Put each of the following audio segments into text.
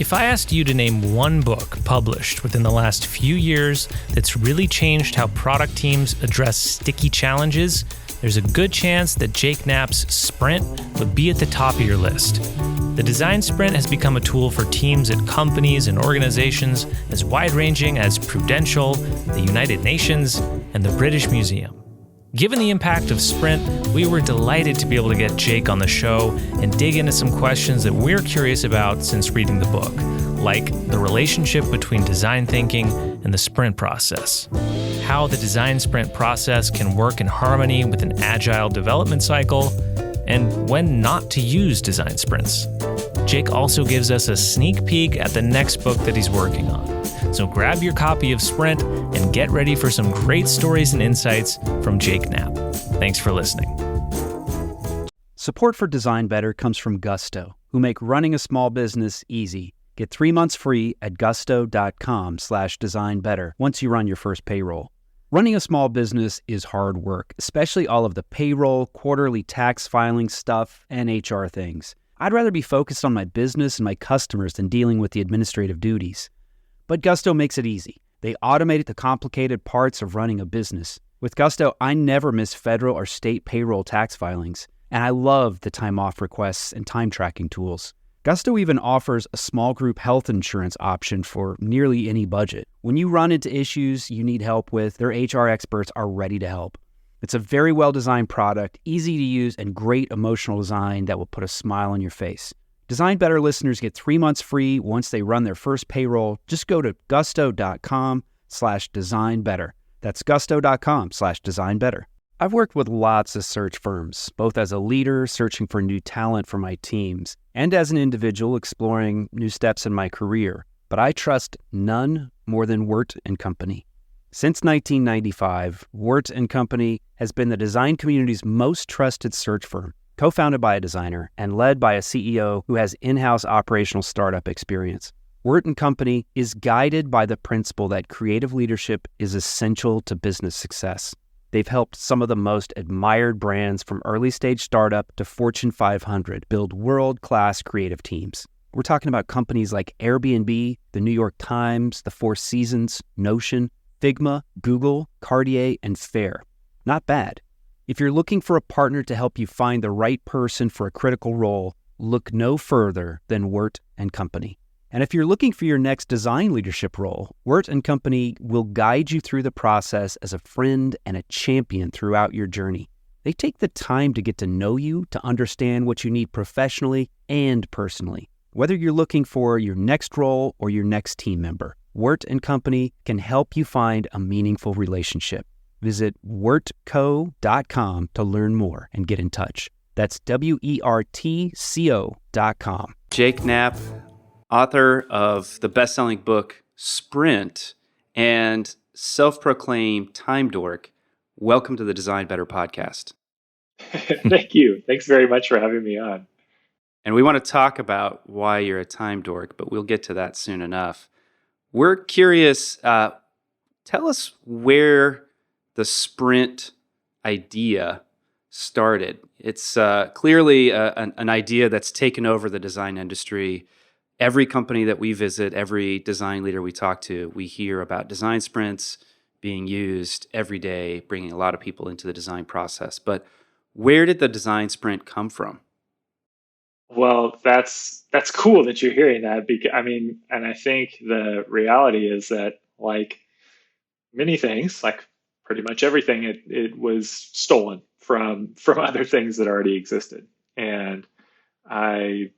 If I asked you to name one book published within the last few years that's really changed how product teams address sticky challenges, there's a good chance that Jake Knapp's Sprint would be at the top of your list. The design sprint has become a tool for teams at companies and organizations as wide-ranging as Prudential, the United Nations, and the British Museum. Given the impact of Sprint, we were delighted to be able to get Jake on the show and dig into some questions that we're curious about since reading the book, like the relationship between design thinking and the sprint process, how the design sprint process can work in harmony with an agile development cycle, and when not to use design sprints. Jake also gives us a sneak peek at the next book that he's working on. So grab your copy of Sprint and get ready for some great stories and insights from Jake Knapp. Thanks for listening. Support for Design Better comes from Gusto, who make running a small business easy. Get 3 months free at gusto.com/designbetter once you run your first payroll. Running a small business is hard work, especially all of the payroll, quarterly tax filing stuff, and HR things. I'd rather be focused on my business and my customers than dealing with the administrative duties. But Gusto makes it easy. They automated the complicated parts of running a business. With Gusto, I never miss federal or state payroll tax filings, and I love the time off requests and time tracking tools. Gusto even offers a small group health insurance option for nearly any budget. When you run into issues you need help with, their HR experts are ready to help. It's a very well-designed product, easy to use, and great emotional design that will put a smile on your face. Design Better listeners get 3 months free once they run their first payroll. Just go to gusto.com/designbetter. That's gusto.com/designbetter. I've worked with lots of search firms, both as a leader searching for new talent for my teams and as an individual exploring new steps in my career. But I trust none more than Wirt & Company. Since 1995, Wirt & Company has been the design community's most trusted search firm. Co-founded by a designer and led by a CEO who has in-house operational startup experience. Wirt & Company is guided by the principle that creative leadership is essential to business success. They've helped some of the most admired brands from early-stage startup to Fortune 500 build world-class creative teams. We're talking about companies like Airbnb, the New York Times, the Four Seasons, Notion, Figma, Google, Cartier, and Fair. Not bad. If you're looking for a partner to help you find the right person for a critical role, look no further than Wirt & Company. And if you're looking for your next design leadership role, Wirt & Company will guide you through the process as a friend and a champion throughout your journey. They take the time to get to know you, to understand what you need professionally and personally. Whether you're looking for your next role or your next team member, Wirt & Company can help you find a meaningful relationship. Visit wirtco.com to learn more and get in touch. That's WERTCO.com. Jake Knapp, author of the best-selling book Sprint and self-proclaimed time dork. Welcome to the Design Better podcast. Thank you. Thanks very much for having me on. And we want to talk about why you're a time dork, but we'll get to that soon enough. We're curious, tell us where the sprint idea started. It's clearly an idea that's taken over the design industry. Every company that we visit, every design leader we talk to, we hear about design sprints being used every day, bringing a lot of people into the design process. But where did the design sprint come from? Well, that's cool that you're hearing that. And I think the reality is that, like many things, like pretty much everything, it was stolen from other things that already existed. And I,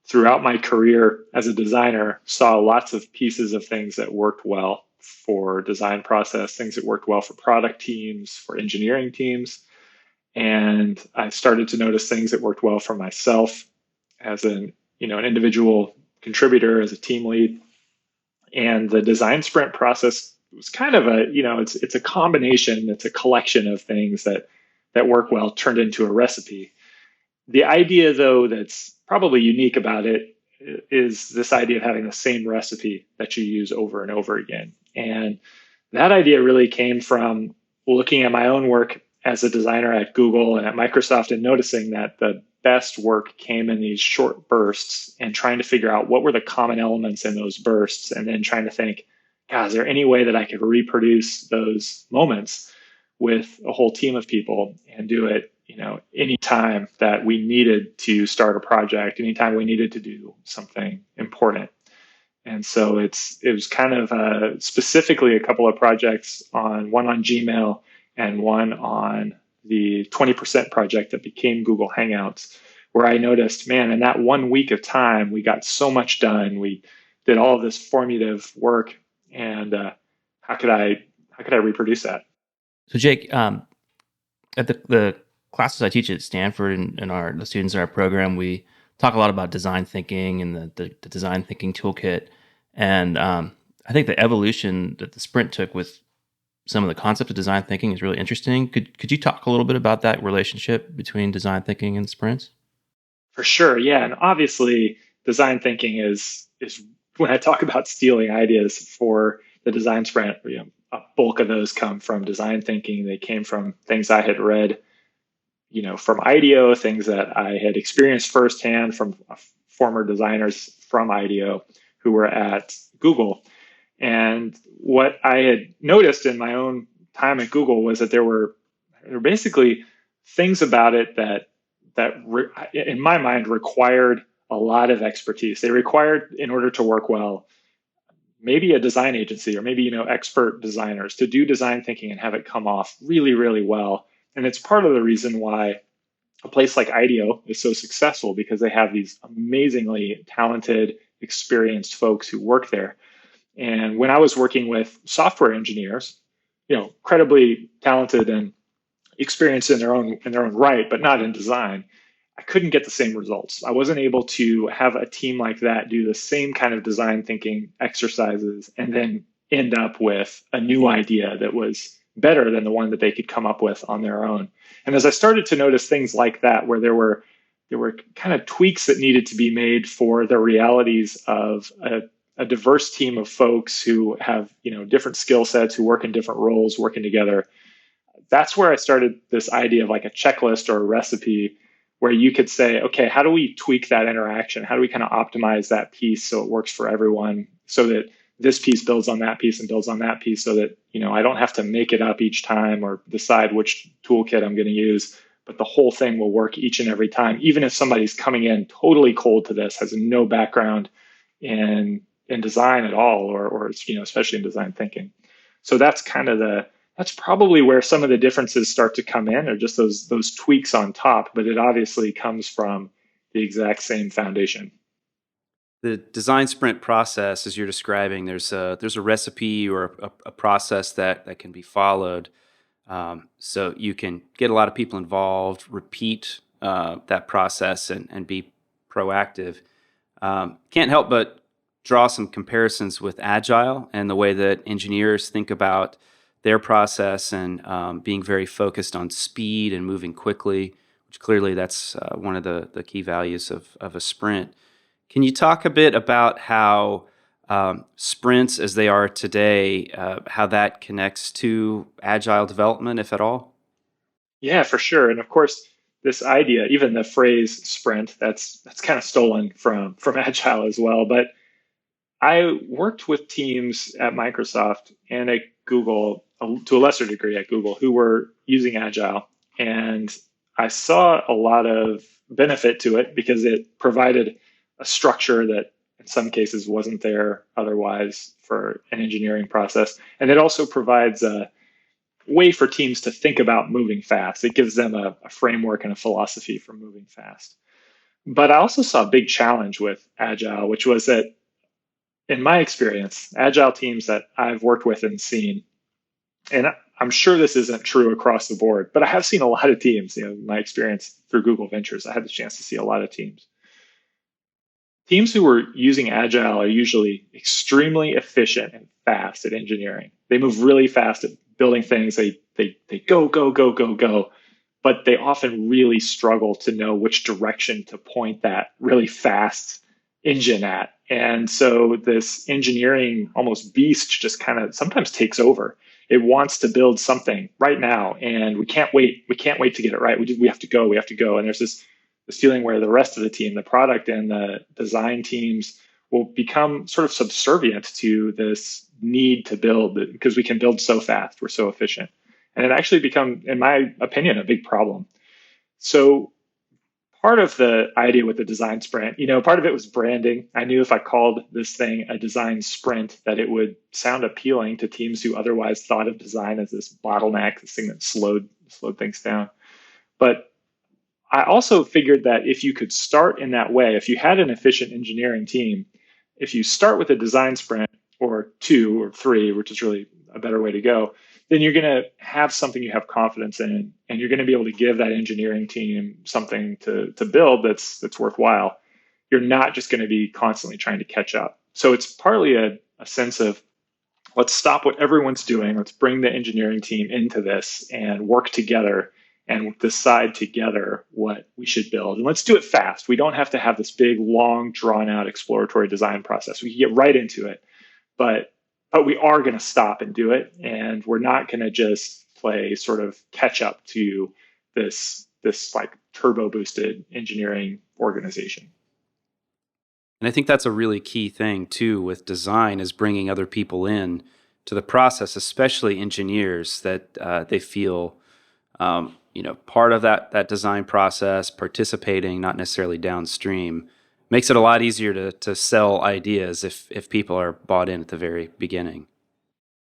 throughout my career as a designer, saw lots of pieces of things that worked well for design process, things that worked well for product teams, for engineering teams. And I started to notice things that worked well for myself as an individual contributor, as a team lead. And the design sprint process was kind of it's a combination, it's a collection of things that work well turned into a recipe. The idea, though, that's probably unique about it is this idea of having the same recipe that you use over and over again. And that idea really came from looking at my own work as a designer at Google and at Microsoft and noticing that the best work came in these short bursts and trying to figure out what were the common elements in those bursts, and then trying to think, God, is there any way that I could reproduce those moments with a whole team of people and do it, anytime that we needed to start a project, anytime we needed to do something important. And so it was kind of specifically a couple of projects one on Gmail and one on the 20% project that became Google Hangouts, where I noticed, man, in that 1 week of time, we got so much done. We did all of this formative work, and how could I reproduce that? So Jake, at the classes I teach at Stanford and the students in our program, we talk a lot about design thinking and the design thinking toolkit. And I think the evolution that the sprint took with some of the concept of design thinking is really interesting. Could you talk a little bit about that relationship between design thinking and sprints? For sure, yeah. And obviously, design thinking is when I talk about stealing ideas for the design sprint, a bulk of those come from design thinking. They came from things I had read, from IDEO, things that I had experienced firsthand from former designers from IDEO who were at Google. And what I had noticed in my own time at Google was that there were basically things about it that in my mind required a lot of expertise. They required, in order to work well, maybe a design agency or maybe expert designers to do design thinking and have it come off really, really well. And it's part of the reason why a place like IDEO is so successful, because they have these amazingly talented, experienced folks who work there. And when I was working with software engineers, incredibly talented and experienced in their own right, but not in design, I couldn't get the same results. I wasn't able to have a team like that do the same kind of design thinking exercises and then end up with a new idea that was better than the one that they could come up with on their own. And as I started to notice things like that, where there were kind of tweaks that needed to be made for the realities of a diverse team of folks who have different skill sets, who work in different roles, working together, that's where I started this idea of like a checklist or a recipe where you could say, okay, how do we tweak that interaction? How do we kind of optimize that piece so it works for everyone, so that this piece builds on that piece and builds on that piece, so that I don't have to make it up each time or decide which toolkit I'm going to use, but the whole thing will work each and every time, even if somebody's coming in totally cold to this, has no background in design at all, or especially in design thinking. So that's probably where some of the differences start to come in, or just those tweaks on top, but it obviously comes from the exact same foundation. The design sprint process, as you're describing, there's a recipe or a process that can be followed, so you can get a lot of people involved, repeat that process, and be proactive. Can't help but draw some comparisons with agile and the way that engineers think about their process, and being very focused on speed and moving quickly, which clearly that's one of the key values of a sprint. Can you talk a bit about how sprints as they are today, how that connects to agile development, if at all? Yeah, for sure. And of course, this idea, even the phrase sprint, that's kind of stolen from agile as well. But I worked with teams at Microsoft and at Google, to a lesser degree at Google, who were using agile. And I saw a lot of benefit to it because it provided a structure that in some cases wasn't there otherwise for an engineering process. And it also provides a way for teams to think about moving fast. It gives them a framework and a philosophy for moving fast. But I also saw a big challenge with agile, which was that in my experience, agile teams that I've worked with and seen, and I'm sure this isn't true across the board, but I have seen a lot of teams, my experience through Google Ventures, I had the chance to see a lot of teams. Teams who were using agile are usually extremely efficient and fast at engineering. They move really fast at building things. They go, but they often really struggle to know which direction to point that really fast engine at. And so this engineering almost beast just kind of sometimes takes over. It wants to build something right now, and we can't wait. We can't wait to get it right. We have to go. And there's this feeling where the rest of the team, the product and the design teams, will become sort of subservient to this need to build because we can build so fast, we're so efficient. And it actually become, in my opinion, a big problem. So part of the idea with the design sprint, part of it was branding. I knew if I called this thing a design sprint, that it would sound appealing to teams who otherwise thought of design as this bottleneck, this thing that slowed things down. But I also figured that if you could start in that way, if you had an efficient engineering team, if you start with a design sprint or 2 or 3, which is really a better way to go, then you're going to have something you have confidence in, and you're going to be able to give that engineering team something to build that's worthwhile. You're not just going to be constantly trying to catch up. So it's partly a sense of, let's stop what everyone's doing. Let's bring the engineering team into this and work together and decide together what we should build. And let's do it fast. We don't have to have this big, long, drawn-out exploratory design process. We can get right into it, but we are going to stop and do it, and we're not going to just play sort of catch up to this like turbo-boosted engineering organization. And I think that's a really key thing too with design, is bringing other people in to the process, especially engineers, that they feel part of that design process, participating, not necessarily downstream, makes it a lot easier to sell ideas if people are bought in at the very beginning.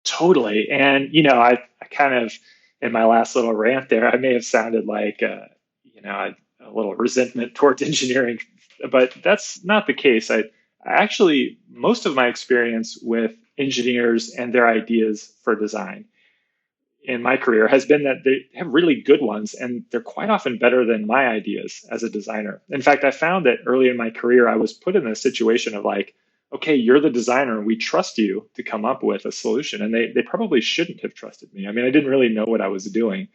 Totally. And, I kind of, in my last little rant there, I may have sounded like, a little resentment towards engineering, but that's not the case. I actually, most of my experience with engineers and their ideas for design in my career has been that they have really good ones, and they're quite often better than my ideas as a designer. In fact, I found that early in my career, I was put in a situation of like, okay, you're the designer, and we trust you to come up with a solution. And they probably shouldn't have trusted me. I mean, I didn't really know what I was doing.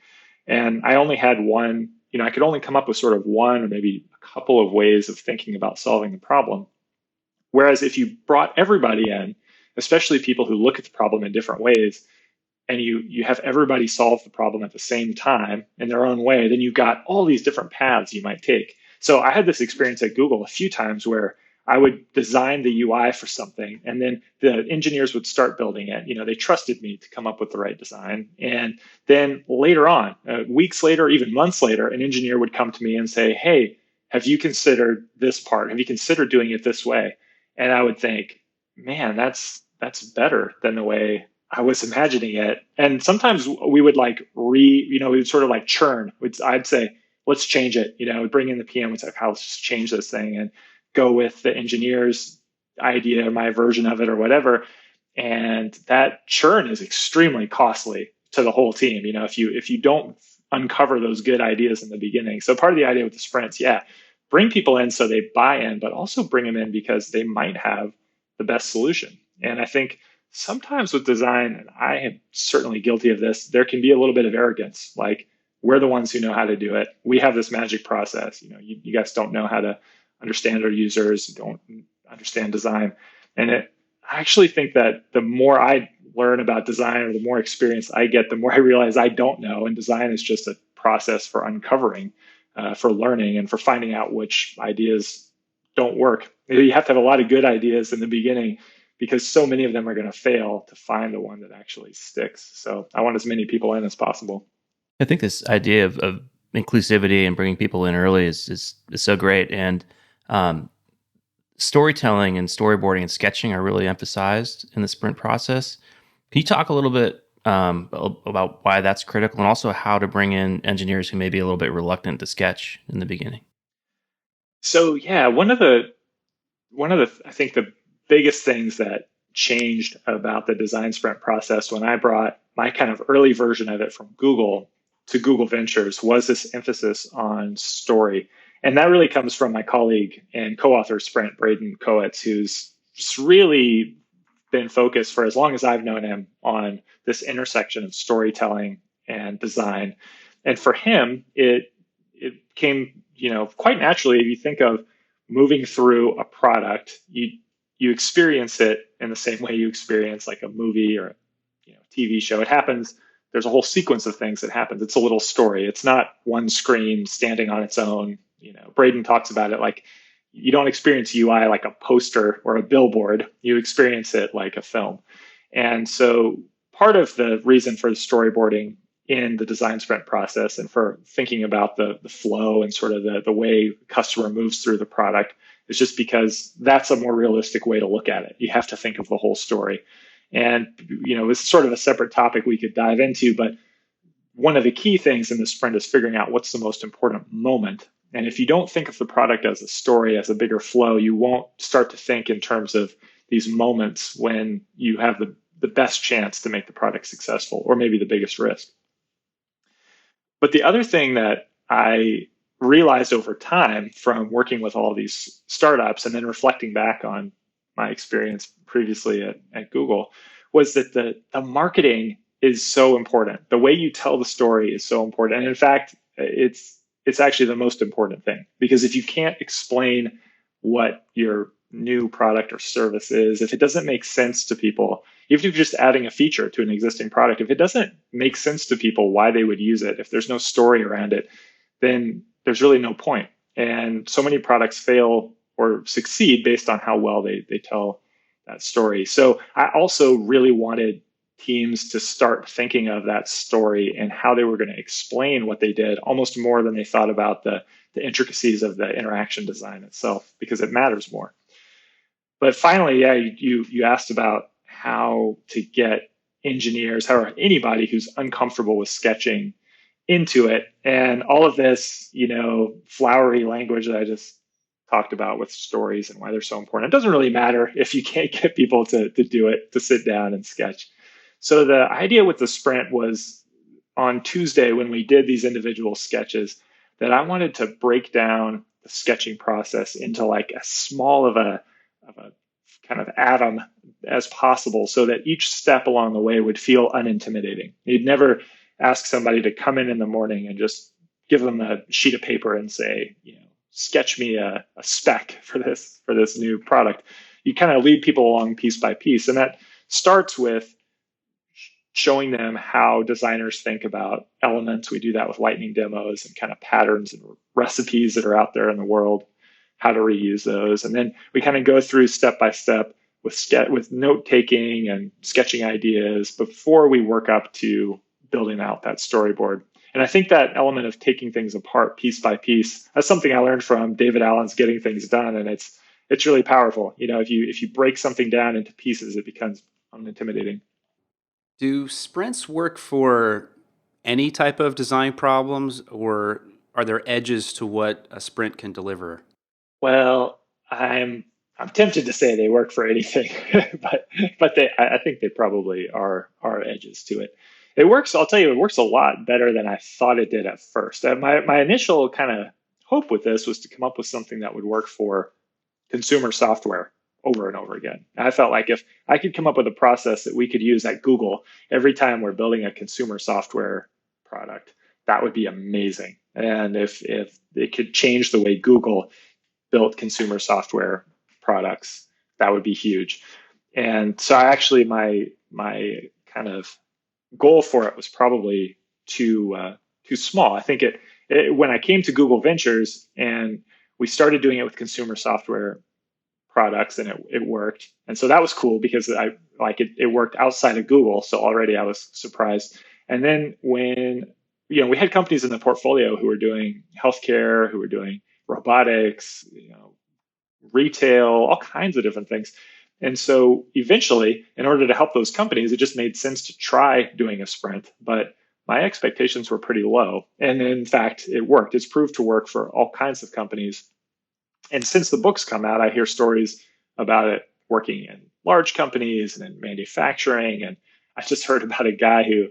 And I only had one, I could only come up with sort of one or maybe a couple of ways of thinking about solving the problem. Whereas if you brought everybody in, especially people who look at the problem in different ways, and you have everybody solve the problem at the same time in their own way, then you've got all these different paths you might take. So I had this experience at Google a few times where I would design the UI for something, and then the engineers would start building it. They trusted me to come up with the right design. And then later on, weeks later, even months later, an engineer would come to me and say, hey, have you considered this part? Have you considered doing it this way? And I would think, man, that's better than the way I was imagining it. And sometimes we would we would sort of like churn. I'd say, let's change it. We'd bring in the PM, it's like, let's just change this thing and go with the engineer's idea or my version of it or whatever. And that churn is extremely costly to the whole team. If you don't uncover those good ideas in the beginning. So part of the idea with the sprints, bring people in so they buy in, but also bring them in because they might have the best solution. And I think sometimes with design, and I am certainly guilty of this, there can be a little bit of arrogance. Like, we're the ones who know how to do it. We have this magic process. You guys don't know how to understand our users, don't understand design. And I actually think that the more I learn about design or the more experience I get, the more I realize I don't know. And design is just a process for uncovering, for learning, and for finding out which ideas don't work. You have to have a lot of good ideas in the beginning, because so many of them are going to fail to find the one that actually sticks. So I want as many people in as possible. I think this idea of inclusivity and bringing people in early is so great. And storytelling and storyboarding and sketching are really emphasized in the sprint process. Can you talk a little bit about why that's critical, and also how to bring in engineers who may be a little bit reluctant to sketch in the beginning? So one of the I think the biggest things that changed about the design sprint process when I brought my kind of early version of it from Google to Google Ventures was this emphasis on story. And that really comes from my colleague and co-author Sprint, Braden Coetz, who's just really been focused for as long as I've known him on this intersection of storytelling and design. And for him, it came, quite naturally. If you think of moving through a product, you experience it in the same way you experience like a movie or TV show. It happens. There's a whole sequence of things that happens. It's a little story. It's not one screen standing on its own, Braden talks about it like you don't experience UI like a poster or a billboard. You experience it like a film. And so part of the reason for the storyboarding in the design sprint process and for thinking about the flow and sort of the way the customer moves through the product is just because that's a more realistic way to look at it. You have to think of the whole story. And, it's sort of a separate topic we could dive into, but one of the key things in the sprint is figuring out what's the most important moment. And if you don't think of the product as a story, as a bigger flow, you won't start to think in terms of these moments when you have the best chance to make the product successful, or maybe the biggest risk. But the other thing that I realized over time from working with all these startups and then reflecting back on my experience previously at Google was that the marketing is so important. The way you tell the story is so important. And in fact, it's actually the most important thing, because if you can't explain what your new product or service is, if it doesn't make sense to people, even if you're just adding a feature to an existing product, if it doesn't make sense to people why they would use it, if there's no story around it, then there's really no point. And so many products fail or succeed based on how well they tell that story. So I also really wanted teams to start thinking of that story and how they were going to explain what they did almost more than they thought about the intricacies of the interaction design itself, because it matters more. But finally, you asked about how to get engineers or anybody who's uncomfortable with sketching into it. And all of this, flowery language that I just talked about with stories and why they're so important. It doesn't really matter if you can't get people to do it, to sit down and sketch. So the idea with the sprint was on Tuesday when we did these individual sketches that I wanted to break down the sketching process into like as small of a kind of atom as possible so that each step along the way would feel unintimidating. You'd never ask somebody to come in the morning and just give them a sheet of paper and say, sketch me a spec for this new product. You kind of lead people along piece by piece. And that starts with showing them how designers think about elements. We do that with lightning demos and kind of patterns and recipes that are out there in the world, how to reuse those. And then we kind of go through step by step with note taking and sketching ideas before we work up to building out that storyboard. And I think that element of taking things apart piece by piece, that's something I learned from David Allen's Getting Things Done. And it's really powerful. If you break something down into pieces, it becomes unintimidating. Do sprints work for any type of design problems, or are there edges to what a sprint can deliver? Well, I'm tempted to say they work for anything, but I think they probably are edges to it. It works. I'll tell you, it works a lot better than I thought it did at first. My initial kind of hope with this was to come up with something that would work for consumer software over and over again. And I felt like if I could come up with a process that we could use at Google every time we're building a consumer software product, that would be amazing. And if it could change the way Google built consumer software products, that would be huge. And so my kind of goal for it was probably too small. I think when I came to Google Ventures and we started doing it with consumer software products, and it worked. And so that was cool because it worked outside of Google. So already I was surprised. And then when we had companies in the portfolio who were doing healthcare, who were doing robotics, retail, all kinds of different things. And so eventually, in order to help those companies, it just made sense to try doing a sprint. But my expectations were pretty low. And in fact, it worked. It's proved to work for all kinds of companies. And since the book's come out, I hear stories about it working in large companies and in manufacturing. And I just heard about a guy who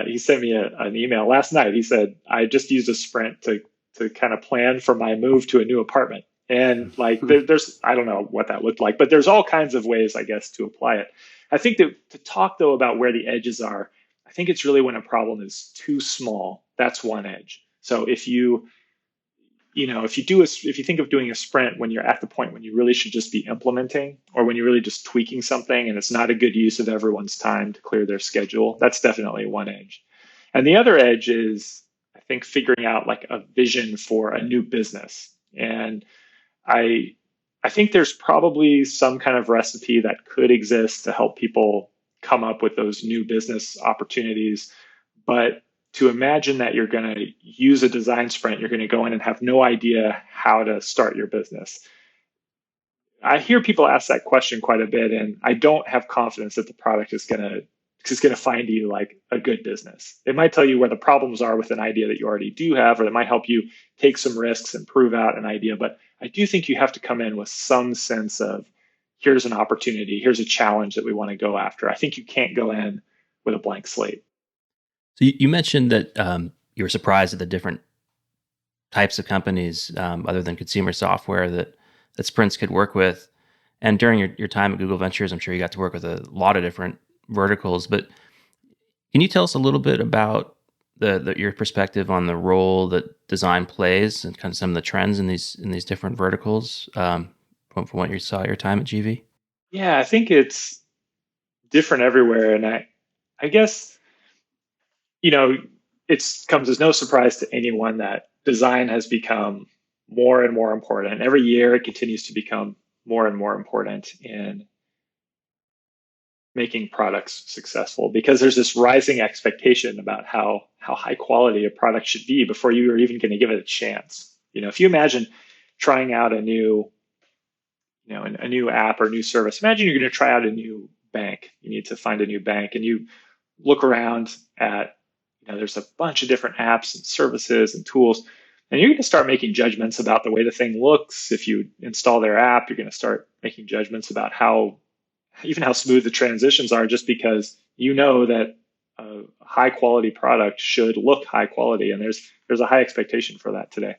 he sent me an email last night. He said, I just used a sprint to kind of plan for my move to a new apartment. And there's, I don't know what that looked like, but there's all kinds of ways, I guess, to apply it. I think that to talk, though, about where the edges are, I think it's really when a problem is too small. That's one edge. So if you think of doing a sprint when you're at the point when you really should just be implementing, or when you're really just tweaking something and it's not a good use of everyone's time to clear their schedule, that's definitely one edge. And the other edge is, I think figuring out like a vision for a new business. And I I think there's probably some kind of recipe that could exist to help people come up with those new business opportunities. But to imagine that you're going to use a design sprint, you're going to go in and have no idea how to start your business. I hear people ask that question quite a bit, and I don't have confidence that the product is going to find you like a good business. It might tell you where the problems are with an idea that you already do have, or it might help you take some risks and prove out an idea. But I do think you have to come in with some sense of here's an opportunity, here's a challenge that we want to go after. I think you can't go in with a blank slate. So you mentioned that you were surprised at the different types of companies other than consumer software that sprints could work with. And during your time at Google Ventures, I'm sure you got to work with a lot of different verticals. But can you tell us a little bit about your perspective on the role that design plays and kind of some of the trends in these different verticals from what you saw at your time at GV? Yeah, I think it's different everywhere. And I guess, it comes as no surprise to anyone that design has become more and more important. Every year it continues to become more and more important in making products successful because there's this rising expectation about how high quality a product should be before you are even going to give it a chance. If you imagine trying out a new app or new service, imagine you're going to try out a new bank. You need to find a new bank and you look around at, there's a bunch of different apps and services and tools, and you're going to start making judgments about the way the thing looks. If you install their app, you're going to start making judgments about how smooth the transitions are, just because you know that a high quality product should look high quality, and there's a high expectation for that today.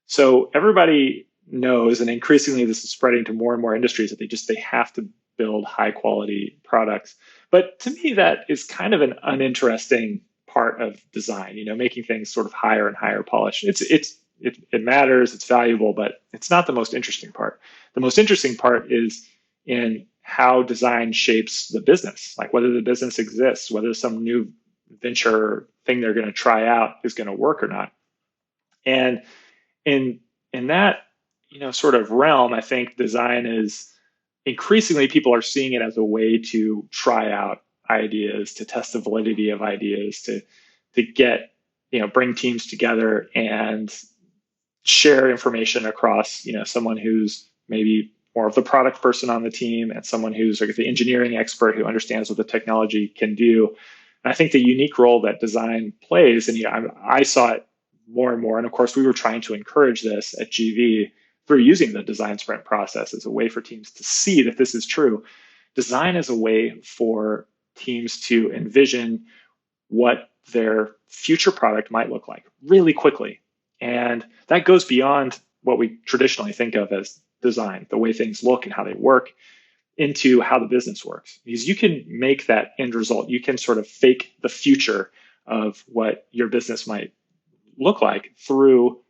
So everybody knows, and increasingly this is spreading to more and more industries, that they have to build high quality products. But to me, that is kind of an uninteresting part of design. Making things sort of higher and higher polished. It matters, it's valuable, but it's not the most interesting part. The most interesting part is in how design shapes the business, like whether the business exists, whether some new venture thing they're going to try out is going to work or not. And in that, sort of realm, I think design is increasingly, people are seeing it as a way to try out ideas, to test the validity of ideas, to get, bring teams together and share information across, someone who's maybe more of the product person on the team and someone who's like the engineering expert who understands what the technology can do. And I think the unique role that design plays, and I saw it more and more, and of course we were trying to encourage this at GV through using the design sprint process as a way for teams to see that this is true. Design is a way for teams to envision what their future product might look like really quickly. And that goes beyond what we traditionally think of as design, the way things look and how they work, into how the business works. Because you can make that end result. You can sort of fake the future of what your business might look like through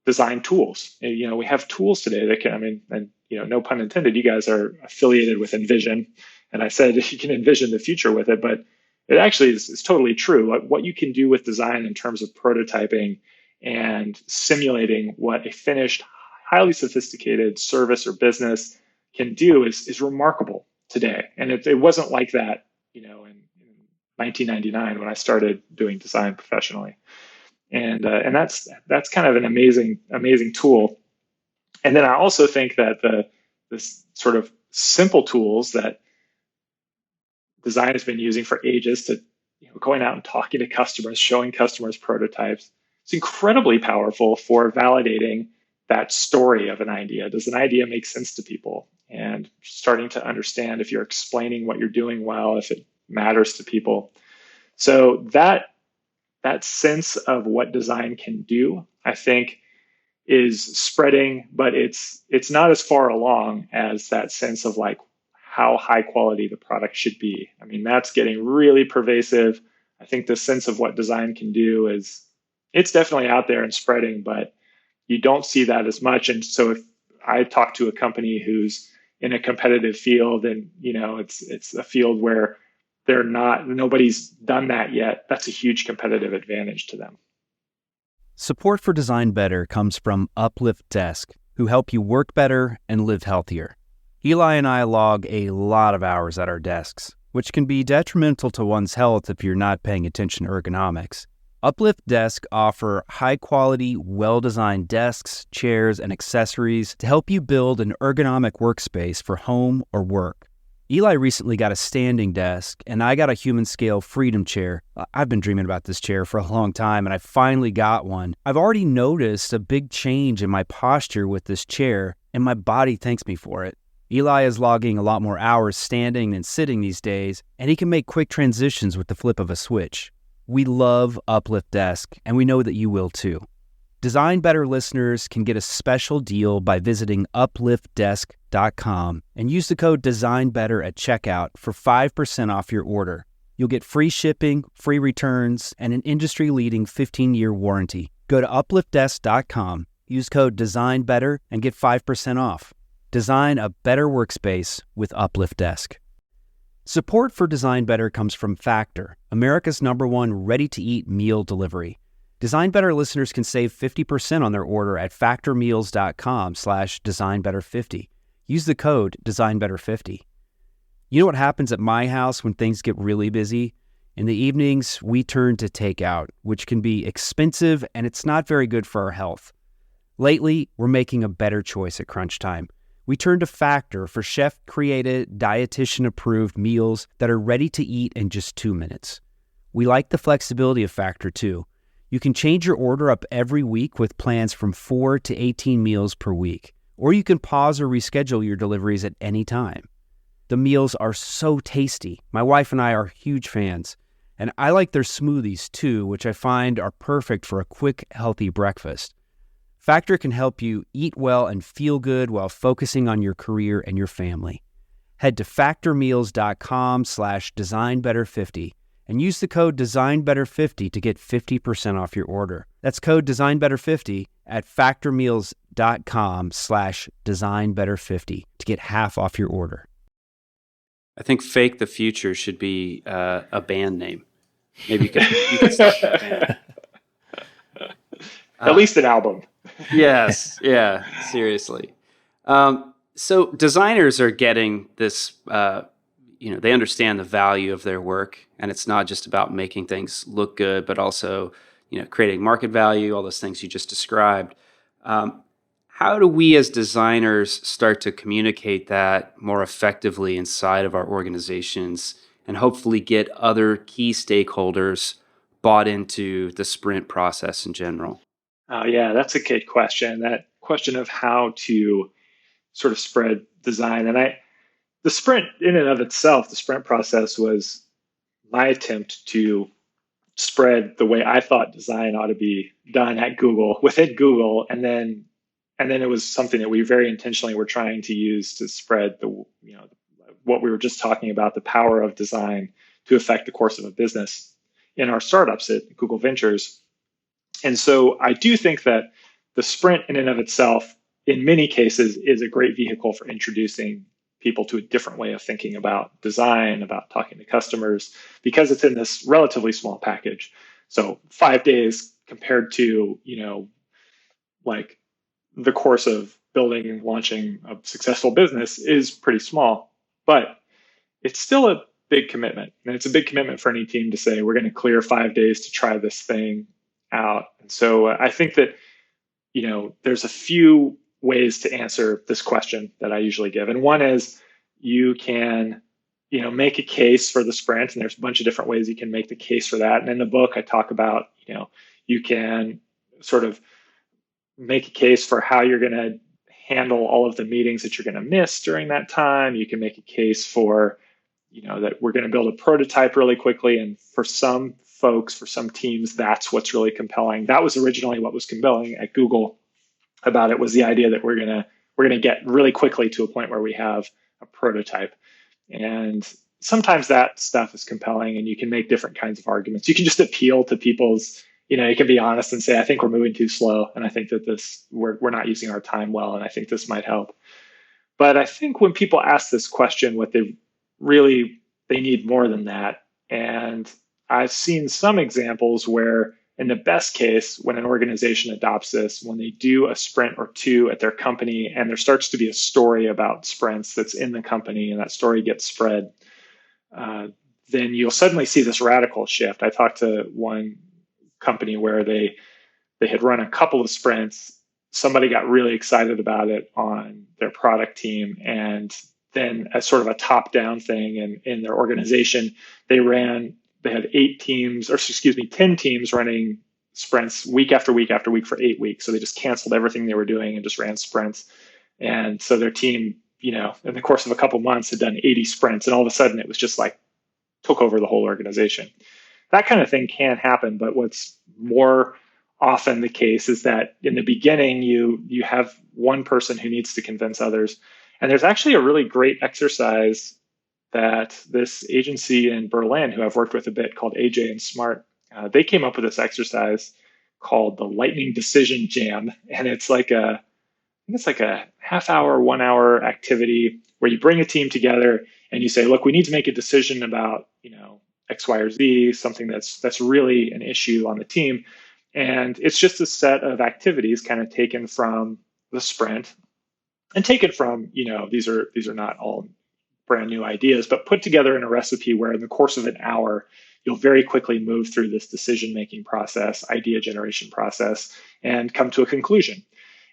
design tools. And, we have tools today that can, no pun intended, you guys are affiliated with Envision. And I said you can envision the future with it, but it actually is totally true. What you can do with design in terms of prototyping and simulating what a finished, highly sophisticated service or business can do is remarkable today. And it wasn't like that, in 1999 when I started doing design professionally. And that's kind of an amazing tool. And then I also think that this sort of simple tools that design has been using for ages, to going out and talking to customers, showing customers prototypes, it's incredibly powerful for validating that story of an idea. Does an idea make sense to people? And starting to understand if you're explaining what you're doing well, if it matters to people. So that sense of what design can do, I think, is spreading, but it's not as far along as that sense of like how high quality the product should be. That's getting really pervasive. I think the sense of what design can do it's definitely out there and spreading, but you don't see that as much. And so if I talk to a company who's in a competitive field and, it's a field where nobody's done that yet, that's a huge competitive advantage to them. Support for Design Better comes from Uplift Desk, who help you work better and live healthier. Eli and I log a lot of hours at our desks, which can be detrimental to one's health if you're not paying attention to ergonomics. Uplift Desk offer high-quality, well-designed desks, chairs, and accessories to help you build an ergonomic workspace for home or work. Eli recently got a standing desk, and I got a human-scale Freedom chair. I've been dreaming about this chair for a long time, and I finally got one. I've already noticed a big change in my posture with this chair, and my body thanks me for it. Eli is logging a lot more hours standing than sitting these days, and he can make quick transitions with the flip of a switch. We love Uplift Desk, and we know that you will too. Design Better listeners can get a special deal by visiting upliftdesk.com and use the code DesignBetter at checkout for 5% off your order. You'll get free shipping, free returns, and an industry-leading 15-year warranty. Go to upliftdesk.com, use code DesignBetter, and get 5% off. Design a better workspace with Uplift Desk. Support for Design Better comes from Factor, America's #1 ready-to-eat meal delivery. Design Better listeners can save 50% on their order at factormeals.com/designbetter50. Use the code DesignBetter50. You know what happens at my house when things get really busy? In the evenings, we turn to takeout, which can be expensive and it's not very good for our health. Lately, we're making a better choice at crunch time. We turn to Factor for chef-created, dietitian-approved meals that are ready to eat in just 2 minutes. We like the flexibility of Factor too. You can change your order up every week with plans from 4 to 18 meals per week, or you can pause or reschedule your deliveries at any time. The meals are so tasty. My wife and I are huge fans, and I like their smoothies too, which I find are perfect for a quick, healthy breakfast. Factor can help you eat well and feel good while focusing on your career and your family. Head to factormeals.com/designbetter50 and use the code DesignBetter50 to get 50% off your order. That's code DesignBetter50 at factormeals.com/designbetter50 to get half off your order. I think Fake the Future should be a band name. Maybe you could start that band. At least an album. Yes, yeah, seriously. So designers are getting this, they understand the value of their work, and it's not just about making things look good, but also, creating market value, all those things you just described. How do we as designers start to communicate that more effectively inside of our organizations and hopefully get other key stakeholders bought into the sprint process in general? Yeah, that's a good question. That question of how to sort of spread design. And the sprint in and of itself, the sprint process was my attempt to spread the way I thought design ought to be done at Google, within Google. And then it was something that we very intentionally were trying to use to spread what we were just talking about, the power of design to affect the course of a business in our startups at Google Ventures. And so I do think that the sprint in and of itself, in many cases, is a great vehicle for introducing people to a different way of thinking about design, about talking to customers, because it's in this relatively small package. So 5 days compared to, like the course of building and launching a successful business is pretty small, but it's still a big commitment. And it's a big commitment for any team to say, we're going to clear 5 days to try this thing out. And so I think that, there's a few ways to answer this question that I usually give. And one is you can, make a case for the sprint, and there's a bunch of different ways you can make the case for that. And in the book, I talk about, you can sort of make a case for how you're going to handle all of the meetings that you're going to miss during that time. You can make a case for, that we're going to build a prototype really quickly. And for some folks, for some teams, that's what's really compelling. That was originally what was compelling at Google about it, was the idea that we're going to get really quickly to a point where we have a prototype. And sometimes that stuff is compelling, and you can make different kinds of arguments. You can just appeal to people's, you can be honest and say, I think we're moving too slow, and I think that we're not using our time well, and I think this might help. But I think when people ask this question, what they need more than that. And I've seen some examples where in the best case, when an organization adopts this, when they do a sprint or two at their company, and there starts to be a story about sprints that's in the company, and that story gets spread, then you'll suddenly see this radical shift. I talked to one company where they had run a couple of sprints. Somebody got really excited about it on their product team, and then as sort of a top-down thing in their organization, they had 10 teams running sprints week after week after week for 8 weeks. So they just canceled everything they were doing and just ran sprints. And so their team, in the course of a couple months had done 80 sprints, and all of a sudden it was just like took over the whole organization. That kind of thing can happen, but what's more often the case is that in the beginning, you have one person who needs to convince others. And there's actually a really great exercise that this agency in Berlin, who I've worked with a bit, called AJ and Smart, they came up with this exercise called the Lightning Decision Jam. And it's like a half hour, 1 hour activity where you bring a team together and you say, look, we need to make a decision about, X, Y, or Z, something that's really an issue on the team. And it's just a set of activities kind of taken from the sprint and taken from, these are not all brand new ideas, but put together in a recipe where in the course of an hour, you'll very quickly move through this decision-making process, idea generation process, and come to a conclusion.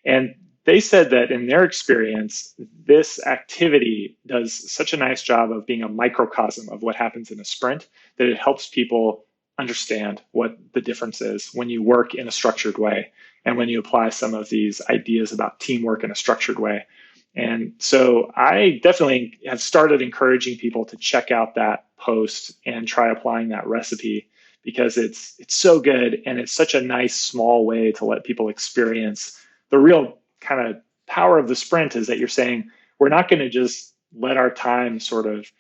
And they said that in their experience, this activity does such a nice job of being a microcosm of what happens in a sprint that it helps people understand what the difference is when you work in a structured way and when you apply some of these ideas about teamwork in a structured way. And so I definitely have started encouraging people to check out that post and try applying that recipe because it's so good and it's such a nice small way to let people experience the real kind of power of the sprint is that you're saying, we're not going to just let our time sort of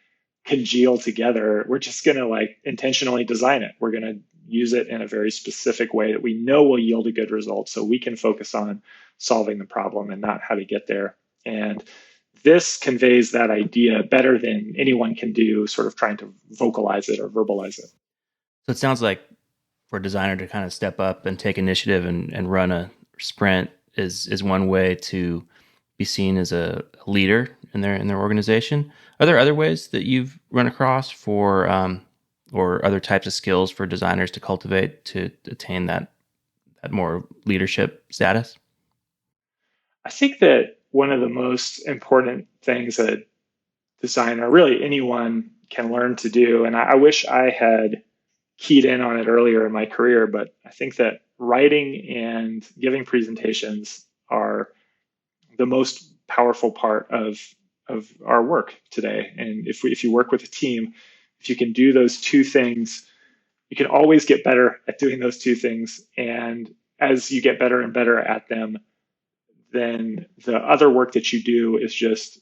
congeal together. We're just going to intentionally design it. We're going to use it in a very specific way that we know will yield a good result so we can focus on solving the problem and not how to get there. And this conveys that idea better than anyone can do, sort of trying to vocalize it or verbalize it. So it sounds like for a designer to kind of step up and take initiative and run a sprint is one way to be seen as a leader in their organization. Are there other ways that you've run across for or other types of skills for designers to cultivate to attain that more leadership status? I think that one of the most important things that designer, really anyone, can learn to do, and I wish I had keyed in on it earlier in my career, but I think that writing and giving presentations are the most powerful part of our work today. And if you work with a team, if you can do those two things, you can always get better at doing those two things. And as you get better and better at them, then the other work that you do is just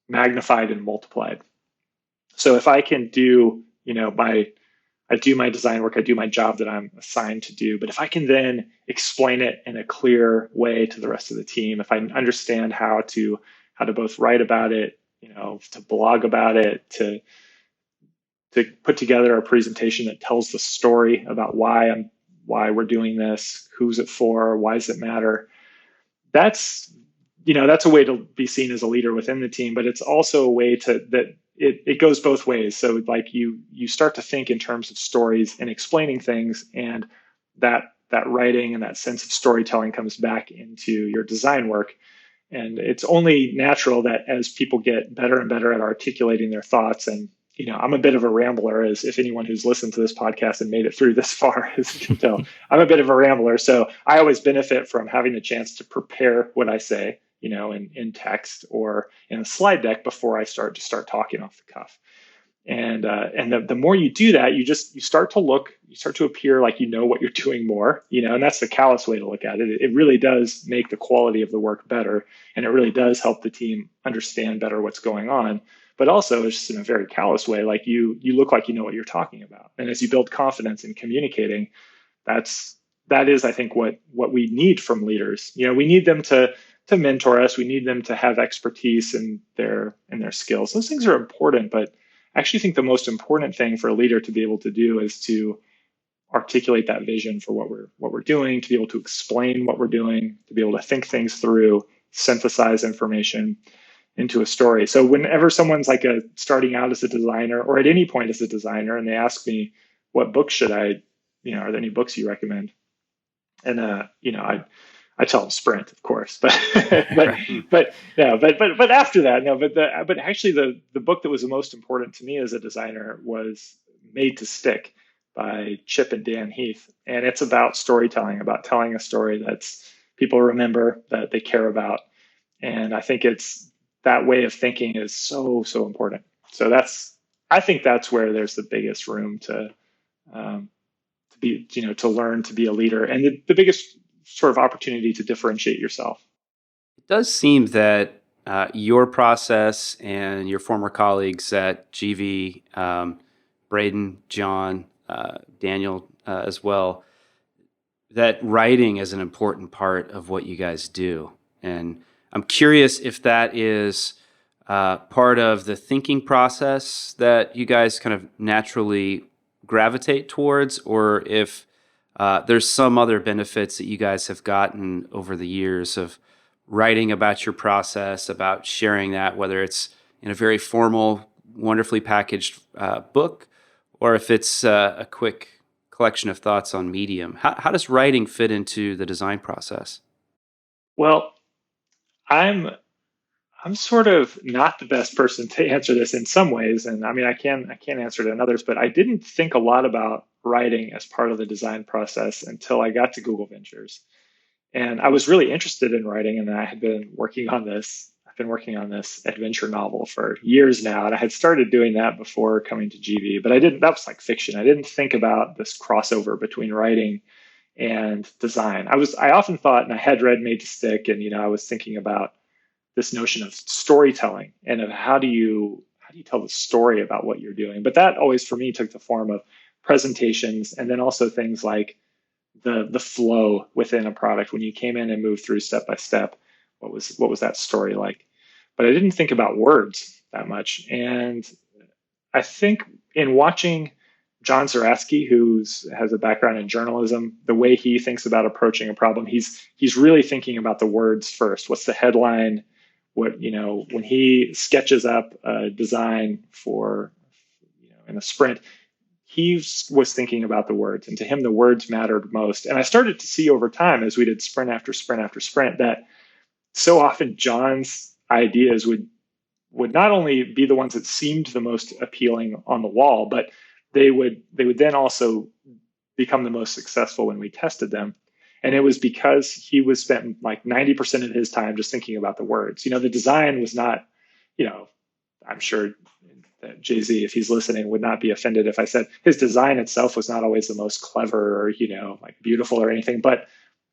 magnified and multiplied. So if I can do, I do my design work, I do my job that I'm assigned to do, but if I can then explain it in a clear way to the rest of the team, if I understand how to both write about it, to blog about it, to put together a presentation that tells the story about why we're doing this, who's it for, why does it matter? That's a way to be seen as a leader within the team, but it's also a way that it goes both ways. So you start to think in terms of stories and explaining things, and that writing and that sense of storytelling comes back into your design work. And it's only natural that as people get better and better at articulating their thoughts, and I'm a bit of a rambler, as if anyone who's listened to this podcast and made it through this far can tell. I'm a bit of a rambler, so I always benefit from having the chance to prepare what I say, in text or in a slide deck before I start talking off the cuff. And the more you do that, you start to appear like what you're doing more, and that's the callous way to look at it. It really does make the quality of the work better, and it really does help the team understand better what's going on. But also, it's just in a very callous way, like you look like you know what you're talking about. And as you build confidence in communicating, that is, I think, what we need from leaders. We need them to mentor us. We need them to have expertise in their skills. Those things are important, but I actually think the most important thing for a leader to be able to do is to articulate that vision for what we're doing, to be able to explain what we're doing, to be able to think things through, synthesize information into a story. So whenever someone's like starting out as a designer, or at any point as a designer, and they ask me, what books should I, are there any books you recommend? And I tell them Sprint, of course, but but after that, no, but actually the book that was the most important to me as a designer was Made to Stick by Chip and Dan Heath, and it's about storytelling, about telling a story that's people remember, that they care about, and I think it's that way of thinking is so important. So I think that's where there's the biggest room to be, to learn to be a leader, and the biggest sort of opportunity to differentiate yourself. It does seem that your process and your former colleagues at GV, Braden, John, Daniel as well, that writing is an important part of what you guys do. And I'm curious if that is part of the thinking process that you guys kind of naturally gravitate towards, or if there's some other benefits that you guys have gotten over the years of writing about your process, about sharing that, whether it's in a very formal, wonderfully packaged book, or if it's a quick collection of thoughts on Medium. How does writing fit into the design process? Well, I'm sort of not the best person to answer this in some ways, and I mean I can't answer it in others. But I didn't think a lot about writing as part of the design process until I got to Google Ventures, and I was really interested in writing, and I had been working on this. I've been working on this adventure novel for years now, and I had started doing that before coming to GV. But I didn't. That was like fiction. I didn't think about this crossover between writing and design. I often thought, and I had read Made to Stick, and I was thinking about this notion of storytelling and of how do you tell the story about what you're doing. But that always for me took the form of presentations, and then also things like the flow within a product when you came in and moved through step by step. What was that story like? But I didn't think about words that much. And I think in watching John Zaraski, who has a background in journalism, the way he thinks about approaching a problem, he's really thinking about the words first. What's the headline? What, when he sketches up a design for, in a sprint, he was thinking about the words, and to him, the words mattered most. And I started to see over time, as we did sprint after sprint after sprint, that so often John's ideas would not only be the ones that seemed the most appealing on the wall, but they would then also become the most successful when we tested them. And it was because he was spent like 90% of his time just thinking about the words. The design was not, I'm sure that Jay-Z, if he's listening, would not be offended if I said his design itself was not always the most clever or, like beautiful or anything, but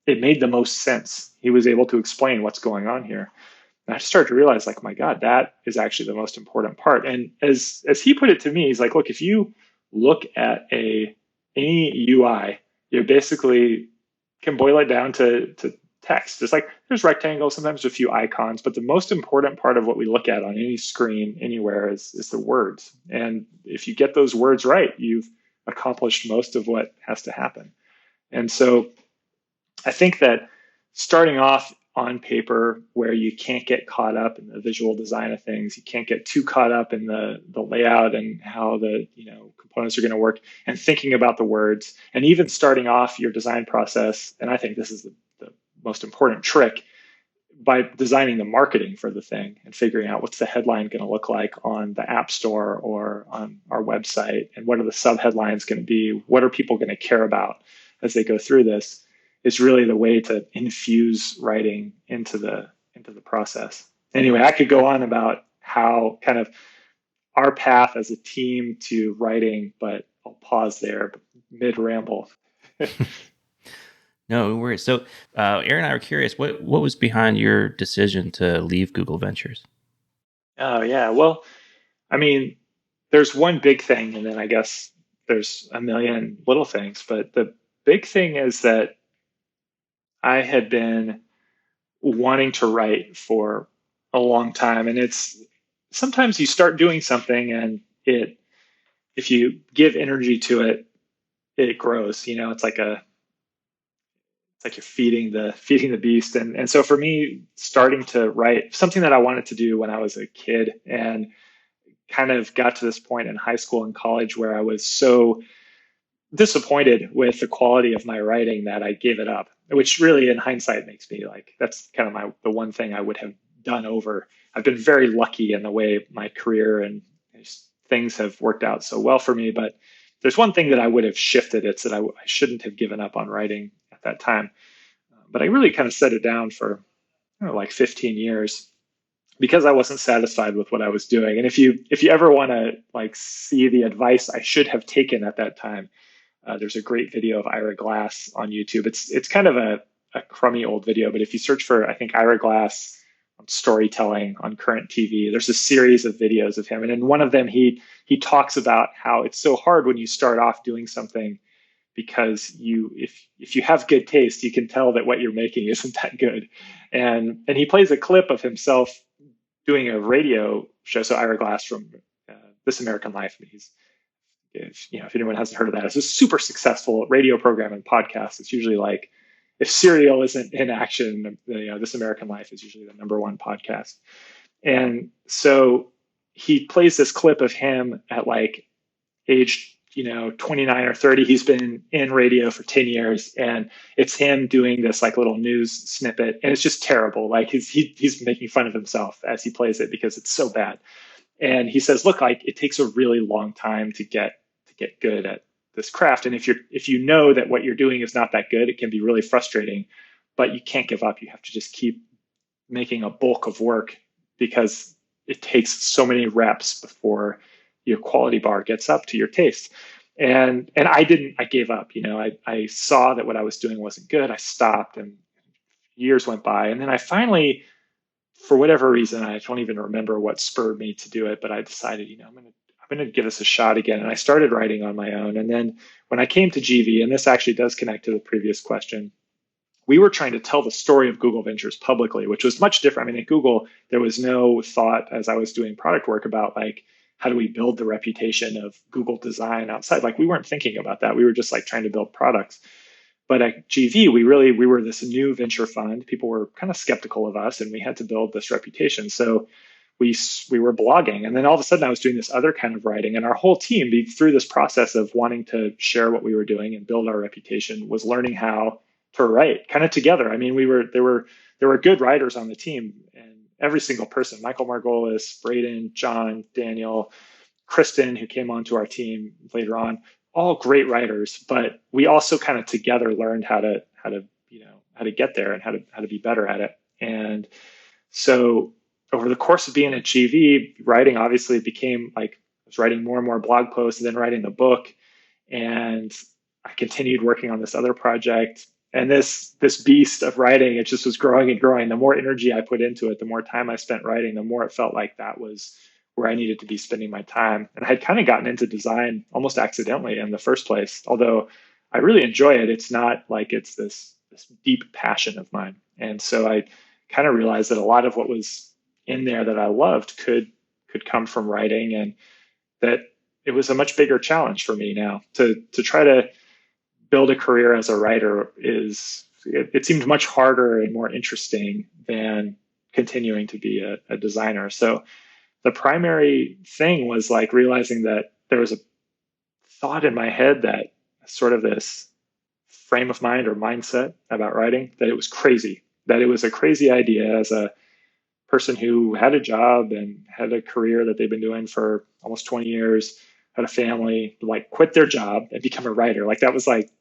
it made the most sense. He was able to explain what's going on here. And I started to realize, like, my God, that is actually the most important part. And as he put it to me, he's like, look, if you look at any UI, you basically can boil it down to text. It's like there's rectangles, sometimes a few icons, but the most important part of what we look at on any screen anywhere is the words. And if you get those words right, you've accomplished most of what has to happen. And so I think that starting off on paper, where you can't get caught up in the visual design of things, you can't get too caught up in the layout and how the components are going to work, and thinking about the words, and even starting off your design process. And I think this is the most important trick, by designing the marketing for the thing and figuring out what's the headline going to look like on the App Store or on our website, and what are the subheadlines going to be, what are people going to care about as they go through this, is really the way to infuse writing into the process. Anyway, I could go on about how kind of our path as a team to writing, but I'll pause there mid ramble. No worries. So, Aaron and I were curious, what was behind your decision to leave Google Ventures? Oh, yeah. Well, I mean, there's one big thing, and then I guess there's a million little things. But the big thing is that I had been wanting to write for a long time. And it's sometimes you start doing something, and if you give energy to it, it grows. It's like you're feeding the beast. And so for me, starting to write something that I wanted to do when I was a kid, and kind of got to this point in high school and college where I was so disappointed with the quality of my writing that I gave it up, which really in hindsight makes me like, that's kind of the one thing I would have done over. I've been very lucky in the way my career and things have worked out so well for me, but there's one thing that I would have shifted. It's that I shouldn't have given up on writing at that time. But I really kind of set it down for like 15 years because I wasn't satisfied with what I was doing. And if you ever want to like see the advice I should have taken at that time, there's a great video of Ira Glass on YouTube. It's kind of a crummy old video, but if you search for, I think, Ira Glass storytelling on current TV, there's a series of videos of him. And in one of them, he talks about how it's so hard when you start off doing something, because if you have good taste, you can tell that what you're making isn't that good. And he plays a clip of himself doing a radio show. So Ira Glass from This American Life. If anyone hasn't heard of that, it's a super successful radio program and podcast. It's usually like, if Serial isn't in action, This American Life is usually the number one podcast. And so he plays this clip of him at like age 29 or 30. He's been in radio for 10 years, and it's him doing this like little news snippet, and it's just terrible. Like he's making fun of himself as he plays it because it's so bad. And he says, look, like it takes a really long time to get good at this craft. And if you know that what you're doing is not that good, it can be really frustrating, but you can't give up. You have to just keep making a bulk of work, because it takes so many reps before your quality bar gets up to your taste. And I gave up. I saw that what I was doing wasn't good. I stopped, and years went by. And then I finally, for whatever reason, I don't even remember what spurred me to do it, but I decided, I'm going to give this a shot again. And I started writing on my own. And then when I came to GV, and this actually does connect to the previous question, we were trying to tell the story of Google Ventures publicly, which was much different. I mean, at Google, there was no thought as I was doing product work about like, how do we build the reputation of Google design outside? Like, we weren't thinking about that. We were just like trying to build products. But at GV, we were this new venture fund. People were kind of skeptical of us, and we had to build this reputation. So we were blogging, and then all of a sudden I was doing this other kind of writing, and our whole team, through this process of wanting to share what we were doing and build our reputation, was learning how to write kind of together. I mean, there were good writers on the team, and every single person, Michael Margolis, Braden, John, Daniel, Kristen, who came onto our team later on, all great writers, but we also kind of together learned how to get there and how to be better at it. And so over the course of being at GV, writing obviously became like, I was writing more and more blog posts, and then writing the book. And I continued working on this other project. And this beast of writing, it just was growing and growing. The more energy I put into it, the more time I spent writing, the more it felt like that was where I needed to be spending my time. And I had kind of gotten into design almost accidentally in the first place. Although I really enjoy it, it's not like it's this deep passion of mine. And so I kind of realized that a lot of what was in there that I loved could come from writing, and that it was a much bigger challenge for me now to try to build a career as a writer. It seemed much harder and more interesting than continuing to be a designer. So the primary thing was like realizing that there was a thought in my head, that sort of this frame of mind or mindset about writing, that it was crazy, that it was a crazy idea as a person who had a job and had a career that they've been doing for almost 20 years, had a family, like quit their job and become a writer. Like that was like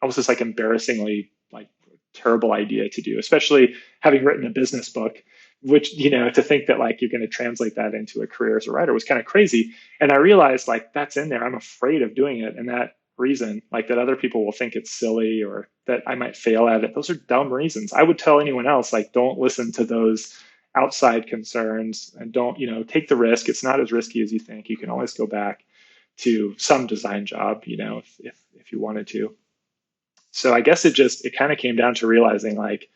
almost this like embarrassingly like terrible idea to do, especially having written a business book, which, to think that like you're going to translate that into a career as a writer was kind of crazy. And I realized like that's in there. I'm afraid of doing it. And that reason, like that other people will think it's silly or that I might fail at it, those are dumb reasons. I would tell anyone else, like, don't listen to those outside concerns and don't, take the risk. It's not as risky as you think. You can always go back to some design job, if you wanted to. So I guess it kind of came down to realizing like,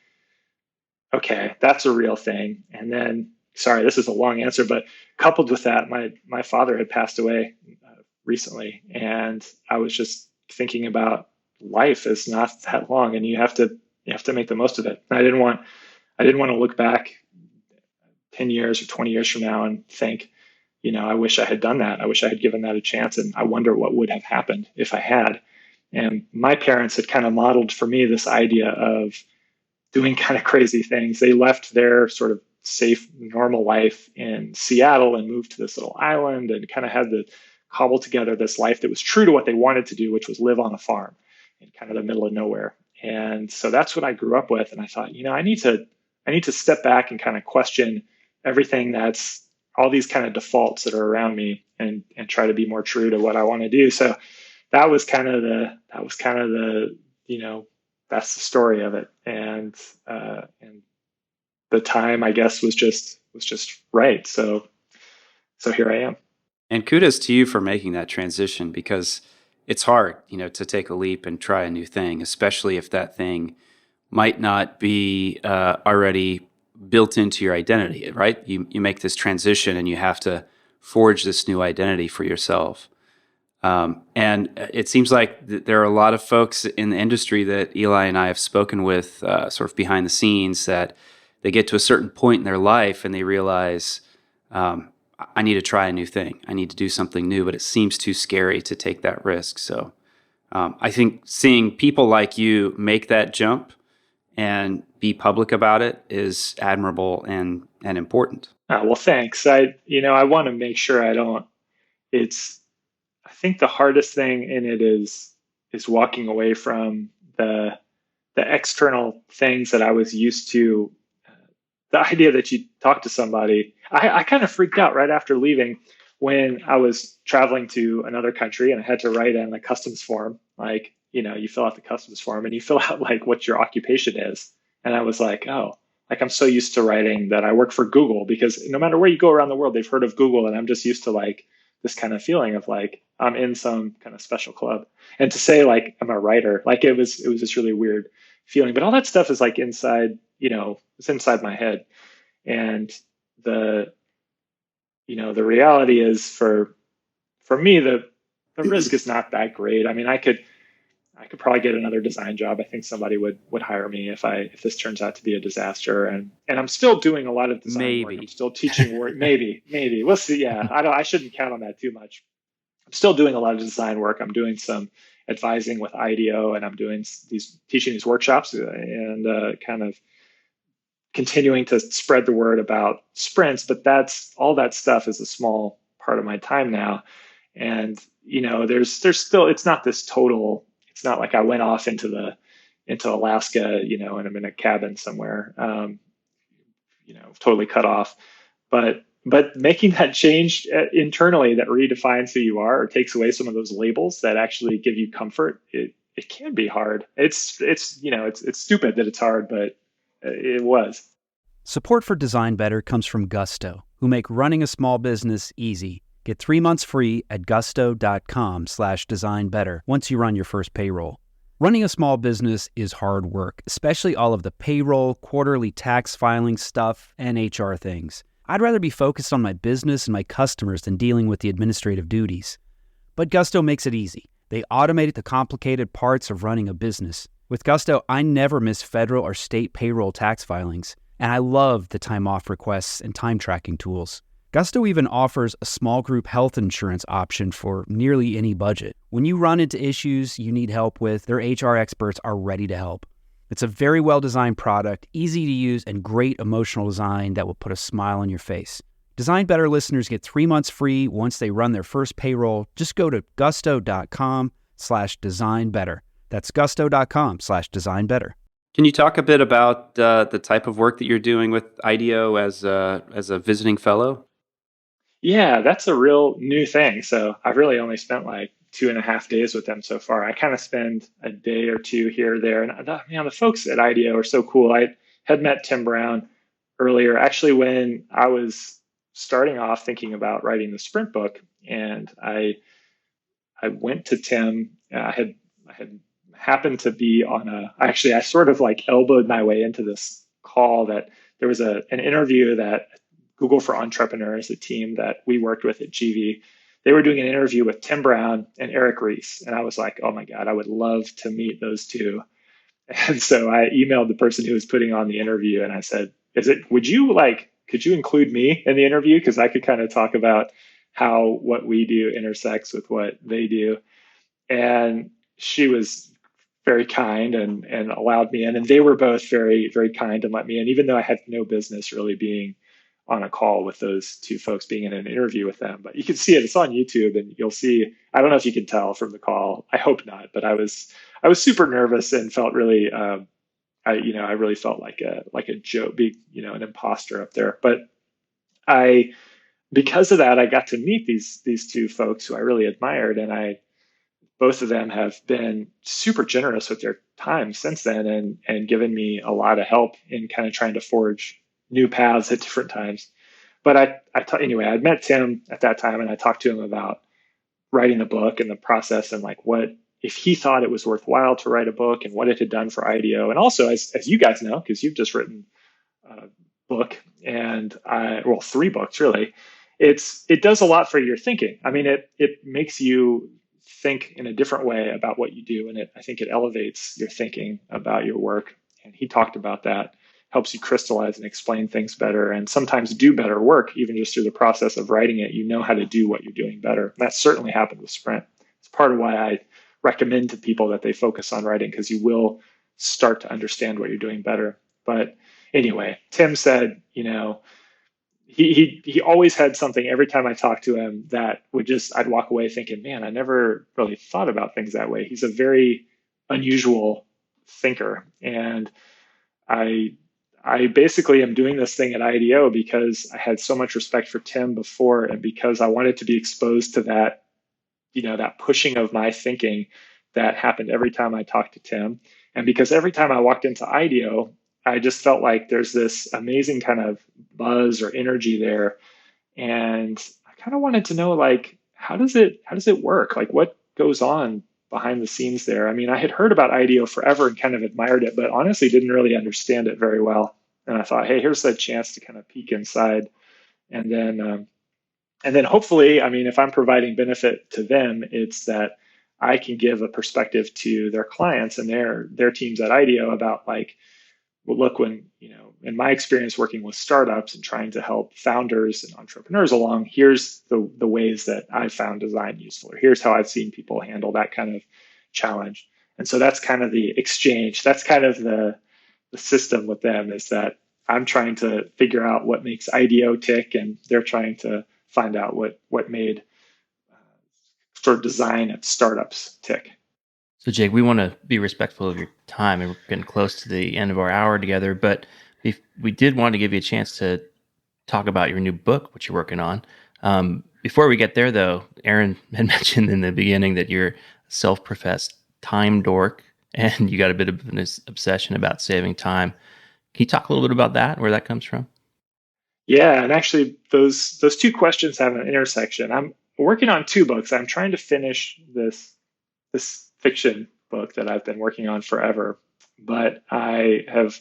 okay, that's a real thing. And then, sorry, this is a long answer, but coupled with that, my father had passed away recently, and I was just thinking about life is not that long, and you have to make the most of it. I didn't want to look back 10 years or 20 years from now and think, I wish I had done that. I wish I had given that a chance. And I wonder what would have happened if I had. And my parents had kind of modeled for me this idea of doing kind of crazy things. They left their sort of safe, normal life in Seattle and moved to this little island and kind of had to cobble together this life that was true to what they wanted to do, which was live on a farm in kind of the middle of nowhere. And so that's what I grew up with. And I thought, I need to step back and kind of question everything that's all these kind of defaults that are around me and try to be more true to what I want to do. So that was kind of the that's the story of it. And the time, I guess, was just right. So here I am. And kudos to you for making that transition, because it's hard, to take a leap and try a new thing, especially if that thing might not be already built into your identity, right? You make this transition and you have to forge this new identity for yourself. And it seems like there are a lot of folks in the industry that Eli and I have spoken with sort of behind the scenes, that they get to a certain point in their life and they realize, I need to try a new thing. I need to do something new, but it seems too scary to take that risk. So I think seeing people like you make that jump and be public about it is admirable and important. Well, thanks. I want to make sure I think the hardest thing in it is walking away from the external things that I was used to. The idea that you talk to somebody, I kind of freaked out right after leaving when I was traveling to another country and I had to write in a customs form. Like, you fill out the customs form and you fill out like what your occupation is. And I was like, oh, like I'm so used to writing that I work for Google, because no matter where you go around the world, they've heard of Google. And I'm just used to like this kind of feeling of like I'm in some kind of special club. And to say like I'm a writer, like it was this really weird feeling. But all that stuff is like inside, it's inside my head. And the reality is for me, the risk is not that great. I mean, I could probably get another design job. I think somebody would hire me if this turns out to be a disaster. And I'm still doing a lot of design work. I'm still teaching work. Maybe. We'll see. Yeah. I shouldn't count on that too much. I'm still doing a lot of design work. I'm doing some advising with IDEO, and I'm teaching these workshops and kind of continuing to spread the word about sprints. But all that stuff is a small part of my time now. And, there's still, it's not this total. It's not like I went off into Alaska, and I'm in a cabin somewhere, totally cut off. But making that change internally that redefines who you are or takes away some of those labels that actually give you comfort, it can be hard. It's stupid that it's hard, but it was. Support for Design Better comes from Gusto, who make running a small business easy. Get 3 months free at gusto.com/designbetter once you run your first payroll. Running a small business is hard work, especially all of the payroll, quarterly tax filing stuff, and HR things. I'd rather be focused on my business and my customers than dealing with the administrative duties. But Gusto makes it easy. They automated the complicated parts of running a business. With Gusto, I never miss federal or state payroll tax filings, and I love the time off requests and time tracking tools. Gusto even offers a small group health insurance option for nearly any budget. When you run into issues you need help with, their HR experts are ready to help. It's a very well-designed product, easy to use, and great emotional design that will put a smile on your face. Design Better listeners get 3 months free once they run their first payroll. Just go to gusto.com/designbetter. That's gusto.com/designbetter. Can you talk a bit about the type of work that you're doing with IDEO as a visiting fellow? Yeah, that's a real new thing. So I've really only spent like 2.5 days with them so far. I kind of spend a day or two here or there. And the folks at IDEO are so cool. I had met Tim Brown earlier, actually, when I was starting off thinking about writing the sprint book. And I went to Tim. I had happened to be I sort of like elbowed my way into this call that there was an interview that Google for Entrepreneurs, the team that we worked with at GV, they were doing an interview with Tim Brown and Eric Ries. And I was like, oh my God, I would love to meet those two. And so I emailed the person who was putting on the interview and I said, could you include me in the interview? Because I could kind of talk about how what we do intersects with what they do. And she was very kind and allowed me in. And they were both very, very kind and let me in, even though I had no business really being on a call with those two folks, being in an interview with them. But you can see it. It's on YouTube, and you'll see. I don't know if you can tell from the call. I hope not. But I was super nervous and felt really. I really felt like a joke, an imposter up there. But because of that, I got to meet these two folks who I really admired, and both of them have been super generous with their time since then, and given me a lot of help in kind of trying to forge new paths at different times. But anyway, I'd met Tim at that time, and I talked to him about writing the book and the process, and like what if he thought it was worthwhile to write a book, and what it had done for IDEO, and also as you guys know, because you've just written a book and three books really. It does a lot for your thinking. I mean, it makes you think in a different way about what you do, and I think it elevates your thinking about your work. And he talked about that. Helps you crystallize and explain things better, and sometimes do better work, even just through the process of writing it. You know how to do what you're doing better. And that certainly happened with Sprint. It's part of why I recommend to people that they focus on writing, because you will start to understand what you're doing better. But anyway, Tim said, he always had something every time I talked to him that I'd walk away thinking, man, I never really thought about things that way. He's a very unusual thinker. And I basically am doing this thing at IDEO because I had so much respect for Tim before, and because I wanted to be exposed to that, that pushing of my thinking that happened every time I talked to Tim. And because every time I walked into IDEO, I just felt like there's this amazing kind of buzz or energy there. And I kind of wanted to know, like, how does it work? Like, what goes on behind the scenes there? I mean, I had heard about IDEO forever and kind of admired it, but honestly didn't really understand it very well. And I thought, hey, here's a chance to kind of peek inside. And then hopefully, I mean, if I'm providing benefit to them, it's that I can give a perspective to their clients and their teams at IDEO about, like, well, look, when, in my experience working with startups and trying to help founders and entrepreneurs along, here's the ways that I've found design useful, or here's how I've seen people handle that kind of challenge. And so that's kind of the exchange. That's kind of the system with them, is that I'm trying to figure out what makes IDEO tick, and they're trying to find out what made sort of design at startups tick. So, Jake, we want to be respectful of your time, and we're getting close to the end of our hour together, but we did want to give you a chance to talk about your new book, which you're working on. Before we get there, though, Aaron had mentioned in the beginning that you're a self-professed time dork, and you got a bit of an obsession about saving time. Can you talk a little bit about that, where that comes from? Yeah, and actually, those two questions have an intersection. I'm working on two books. I'm trying to finish this fiction book that I've been working on forever, but I have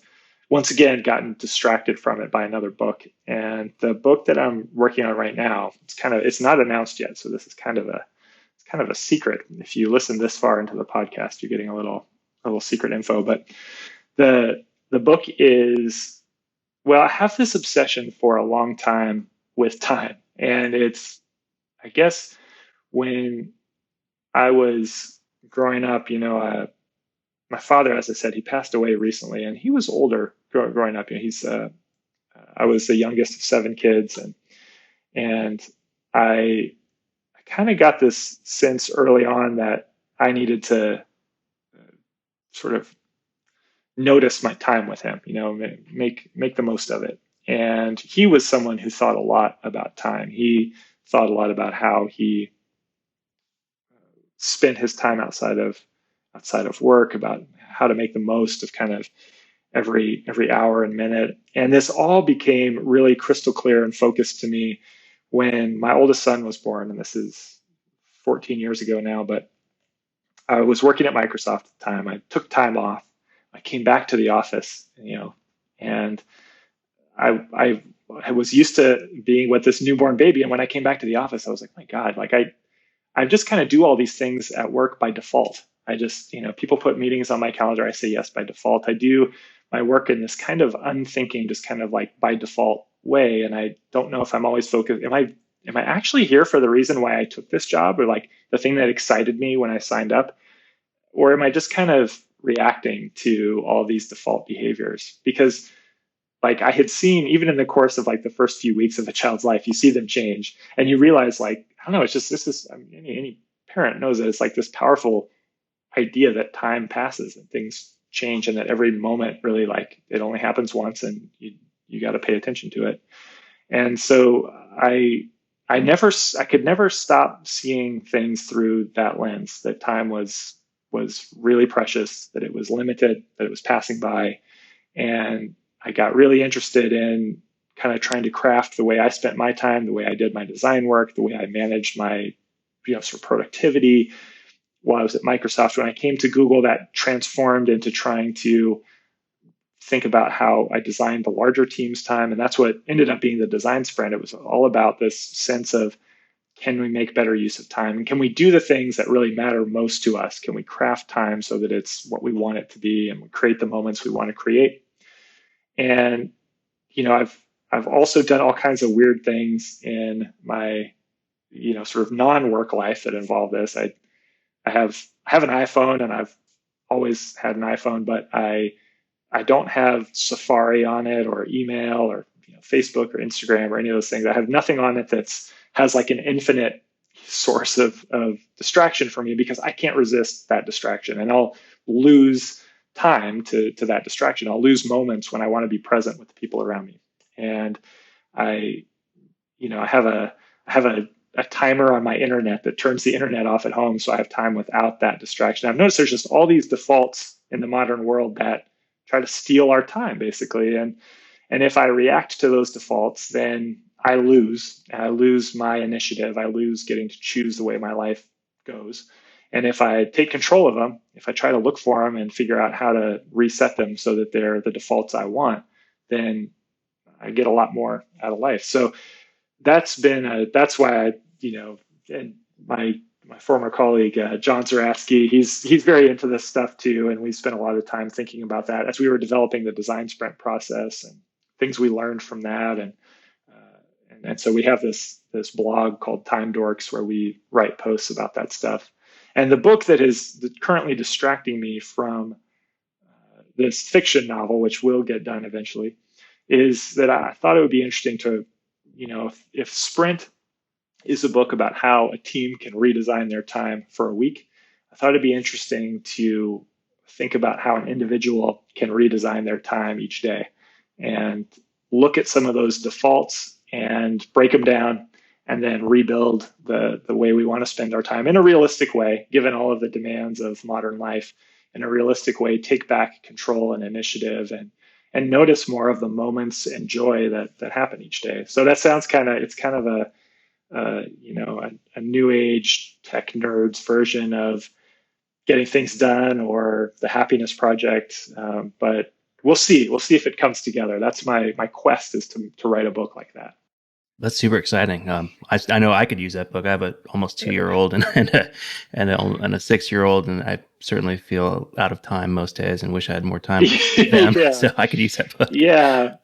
once again gotten distracted from it by another book. And the book that I'm working on right now, it's not announced yet, so this is kind of a secret. If you listen this far into the podcast, you're getting a little secret info. But the book is, well, I have this obsession for a long time with time, and it's, I guess, when I was growing up, my father, as I said, he passed away recently, and he was older growing up. I was the youngest of 7 kids, and I kind of got this sense early on that I needed to sort of notice my time with him, make the most of it. And he was someone who thought a lot about time. He thought a lot about how he spent his time outside of work, about how to make the most of kind of every hour and minute. And this all became really crystal clear and focused to me when my oldest son was born. And this is 14 years ago now, but I was working at Microsoft at the time. I took time off. I came back to the office, and I I was used to being with this newborn baby. And when I came back to the office, I was like, my God, like I just kind of do all these things at work by default. I just, people put meetings on my calendar. I say yes by default. I do my work in this kind of unthinking, just kind of like by default way. And I don't know if I'm always focused. Am I actually here for the reason why I took this job, or like the thing that excited me when I signed up? Or am I just kind of reacting to all these default behaviors? Because like I had seen, even in the course of like the first few weeks of a child's life, you see them change and you realize like, I don't know, it's just, this is, I mean, any parent knows that it's like this powerful idea that time passes and things change, and that every moment really, like, it only happens once, and you got to pay attention to it. And so I could never stop seeing things through that lens, that time was really precious, that it was limited, that it was passing by. And I got really interested in kind of trying to craft the way I spent my time, the way I did my design work, the way I managed my, sort of productivity while I was at Microsoft. When I came to Google, that transformed into trying to think about how I designed the larger team's time. And that's what ended up being the design sprint. It was all about this sense of, can we make better use of time? And can we do the things that really matter most to us? Can we craft time so that it's what we want it to be, and we create the moments we want to create? And, I've also done all kinds of weird things in my, sort of non-work life that involve this. I have an iPhone, and I've always had an iPhone, but I don't have Safari on it, or email, or Facebook or Instagram or any of those things. I have nothing on it has like an infinite source of distraction for me, because I can't resist that distraction, and I'll lose time to that distraction. I'll lose moments when I want to be present with the people around me. And I have a timer on my internet that turns the internet off at home, so I have time without that distraction. I've noticed there's just all these defaults in the modern world that try to steal our time, basically. And if I react to those defaults, then I lose my initiative. I lose getting to choose the way my life goes. And if I take control of them, if I try to look for them and figure out how to reset them so that they're the defaults I want, then I get a lot more out of life. So that's why and my former colleague, John Zarafsky, he's very into this stuff too. And we spent a lot of time thinking about that as we were developing the design sprint process, and things we learned from that. And so we have this blog called Time Dorks, where we write posts about that stuff. And the book that is currently distracting me from this fiction novel, which will get done eventually, is that I thought it would be interesting to, if Sprint is a book about how a team can redesign their time for a week, I thought it'd be interesting to think about how an individual can redesign their time each day, and look at some of those defaults and break them down, and then rebuild the way we want to spend our time in a realistic way, given all of the demands of modern life. In a realistic way, take back control and initiative, and notice more of the moments and joy that happen each day. So that sounds kind of a new age tech nerds version of getting things done, or the happiness project. But we'll see if it comes together. That's my quest, is to write a book like that. That's super exciting. I know I could use that book. I have a almost 2-year-old and a 6-year-old, and I certainly feel out of time most days and wish I had more time with them. Yeah. So I could use that book. Yeah.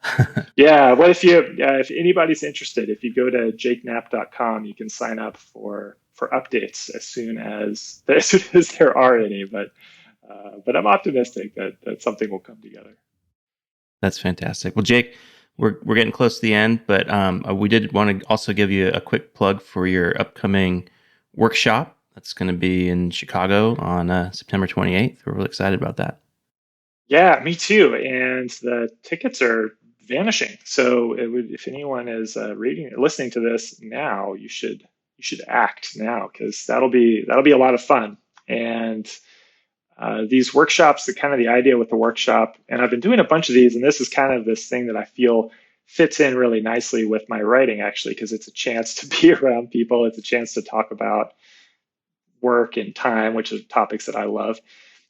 Well, if anybody's interested, if you go to jakeknapp.com, you can sign up for updates as soon as there are any. But I'm optimistic that something will come together. That's fantastic. Well, Jake, we're getting close to the end, but we did want to also give you a quick plug for your upcoming workshop that's going to be in Chicago on September 28th. We're really excited about that. Yeah, me too. And the tickets are vanishing. So if anyone is listening to this now, you should act now, because that'll be a lot of fun. And these workshops, the idea with the workshop, and I've been doing a bunch of these, and this is kind of this thing that I feel fits in really nicely with my writing, actually, because it's a chance to be around people. It's a chance to talk about work and time, which are topics that I love.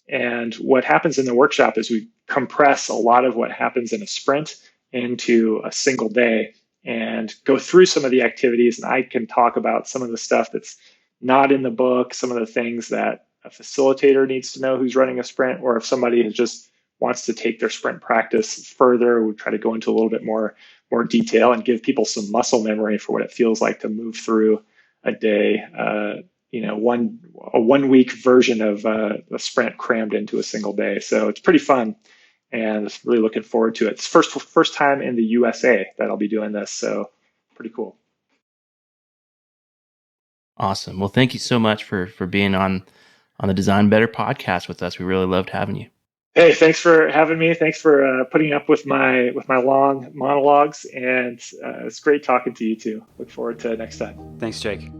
And what happens in the workshop is we compress a lot of what happens in a sprint into a single day. and go through some of the activities. And I can talk about some of the stuff that's not in the book, some of the things that a facilitator needs to know who's running a sprint, or if somebody just wants to take their sprint practice further, we try to go into a little bit more detail and give people some muscle memory for what it feels like to move through a day. A 1 week version of a sprint crammed into a single day. So it's pretty fun, and really looking forward to it. It's first time in the USA that I'll be doing this, so pretty cool. Awesome. Well, thank you so much for being on the Design Better podcast with us. We really loved having you. Hey, thanks for having me. Thanks for putting up with my long monologues, and it's great talking to you too. Look forward to next time. Thanks, Jake.